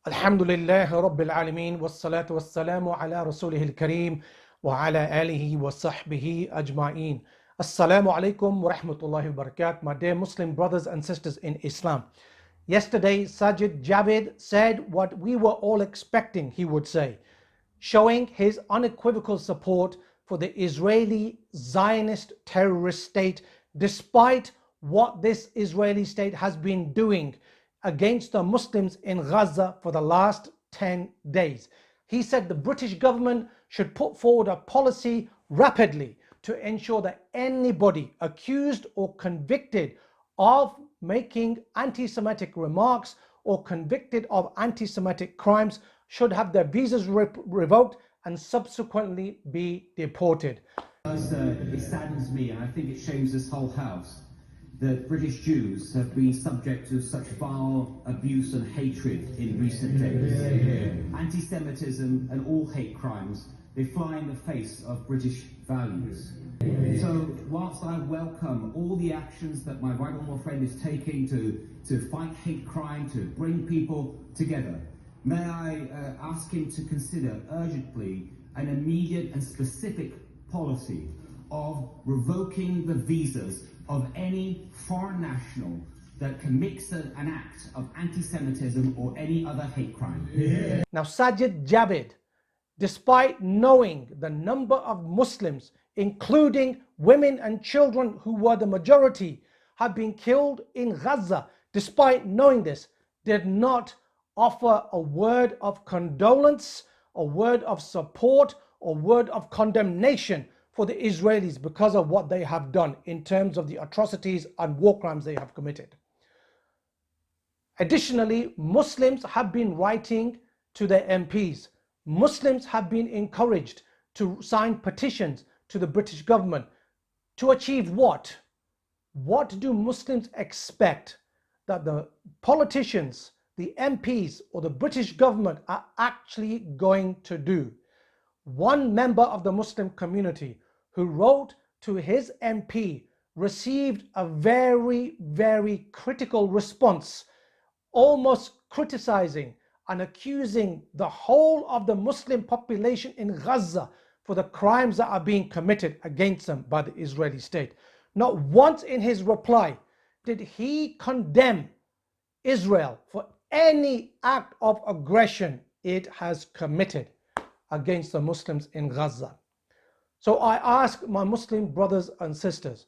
Alhamdulillah Rabbil Alameen wassalatu wassalamu ala rasulihil kareem wa ala alihi wa sahbihi ajma'een. Assalamu alaikum wa rahmatullahi wa barakatuh. My dear Muslim brothers and sisters in Islam. Yesterday Sajid Javid said what we were all expecting he would say, showing his unequivocal support for the Israeli Zionist terrorist state despite what this Israeli state has been doing against the Muslims in Gaza for the last 10 days. He said the British government should put forward a policy rapidly to ensure that anybody accused or convicted of making anti-Semitic remarks or convicted of anti-Semitic crimes should have their visas revoked and subsequently be deported. It saddens me, and I think it shames this whole house, that British Jews have been subject to such vile abuse and hatred in recent days. Anti-Semitism and all hate crimes, they fly in the face of British values. So whilst I welcome all the actions that my right honourable friend is taking to fight hate crime, to bring people together, may I ask him to consider urgently an immediate and specific policy of revoking the visas of any foreign national that commits an act of anti-Semitism or any other hate crime. Now Sajid Javid, despite knowing the number of Muslims, including women and children who were the majority, have been killed in Gaza, despite knowing this, did not offer a word of condolence, a word of support, or word of condemnation for the Israelis because of what they have done in terms of the atrocities and war crimes they have committed. Additionally, Muslims have been writing to their MPs. Muslims have been encouraged to sign petitions to the British government to achieve what? What do Muslims expect that the politicians, the MPs, or the British government are actually going to do? One member of the Muslim community who wrote to his MP received a very critical response, almost criticizing and accusing the whole of the Muslim population in Gaza for the crimes that are being committed against them by the Israeli state. Not once in his reply did he condemn Israel for any act of aggression it has committed against the Muslims in Gaza. So I ask my Muslim brothers and sisters,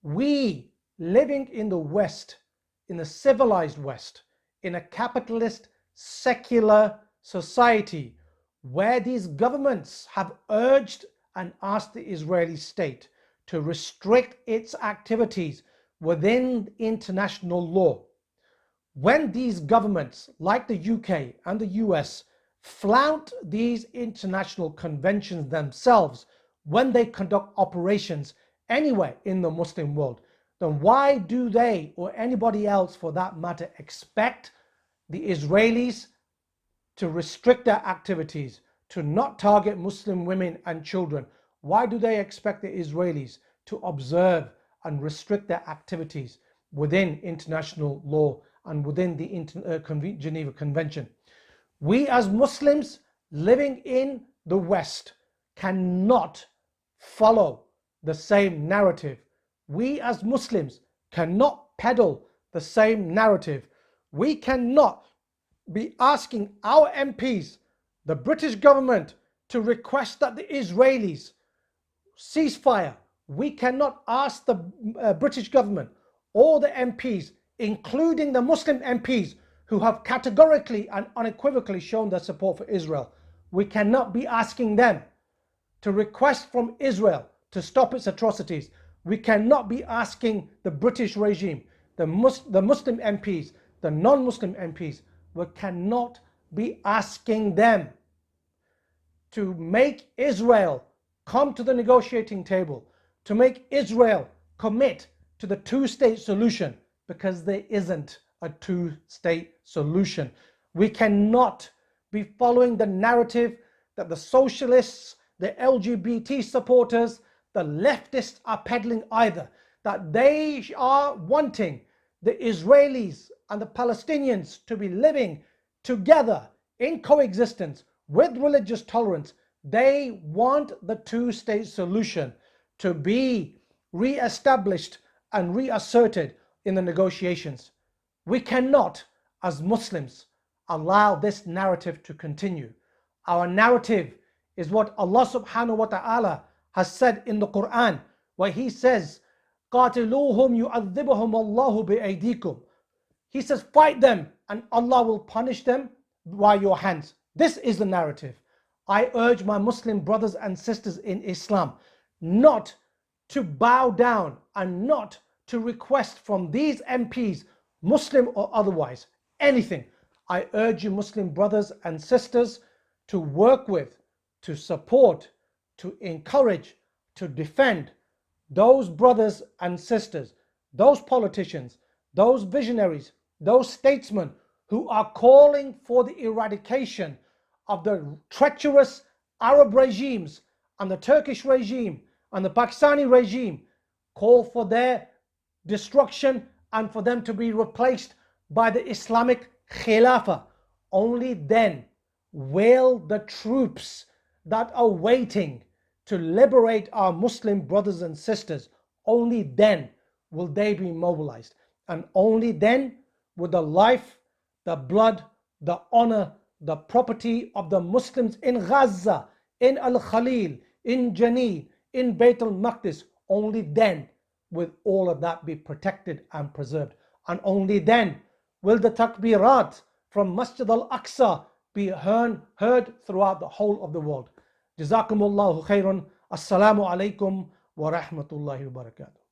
we living in the West, in the civilized West, in a capitalist, secular society where these governments have urged and asked the Israeli state to restrict its activities within international law, when these governments like the UK and the US flout these international conventions themselves when they conduct operations anywhere in the Muslim world, then why do they, or anybody else for that matter, expect the Israelis to restrict their activities, to not target Muslim women and children? Why do they expect the Israelis to observe and restrict their activities within international law and within the Geneva Convention? We as Muslims living in the West cannot follow the same narrative. We as Muslims cannot peddle the same narrative. We cannot be asking our MPs, the British government, to request that the Israelis ceasefire. We cannot ask the British government or the MPs, including the Muslim MPs who have categorically and unequivocally shown their support for Israel. We cannot be asking them to request from Israel to stop its atrocities. We cannot be asking the British regime, the Muslim MPs, the non-Muslim MPs, we cannot be asking them to make Israel come to the negotiating table, to make Israel commit to the two-state solution, because there isn't a two-state solution. We cannot be following the narrative that the socialists, the LGBT supporters, the leftists are peddling either, that they are wanting the Israelis and the Palestinians to be living together in coexistence with religious tolerance. They want the two-state solution to be re-established and reasserted in the negotiations. We cannot, as Muslims, allow this narrative to continue. Our narrative is what Allah subhanahu wa ta'ala has said in the Quran, where He says, قَاتِلُوهُمْ يُعَذِّبُهُمُ اللَّهُ بِأَيْدِيكُمْ. He says, fight them and Allah will punish them by your hands. This is the narrative. I urge my Muslim brothers and sisters in Islam not to bow down and not to request from these MPs, Muslim or otherwise, anything. I urge you Muslim brothers and sisters to work with, to support, to encourage, to defend those brothers and sisters, those politicians, those visionaries, those statesmen who are calling for the eradication of the treacherous Arab regimes and the Turkish regime and the Pakistani regime, call for their destruction and for them to be replaced by the Islamic Khilafah. Only then will the troops that are waiting to liberate our Muslim brothers and sisters, only then will they be mobilized. And only then will the life, the blood, the honor, the property of the Muslims in Gaza, in Al-Khalil, in Jenin, in Bayt al-Maqdis, only then will all of that be protected and preserved. And only then will the takbirat from Masjid al-Aqsa be heard throughout the whole of the world. Jazakumullahu khairan. Assalamu alaikum wa rahmatullahi wa barakatuh.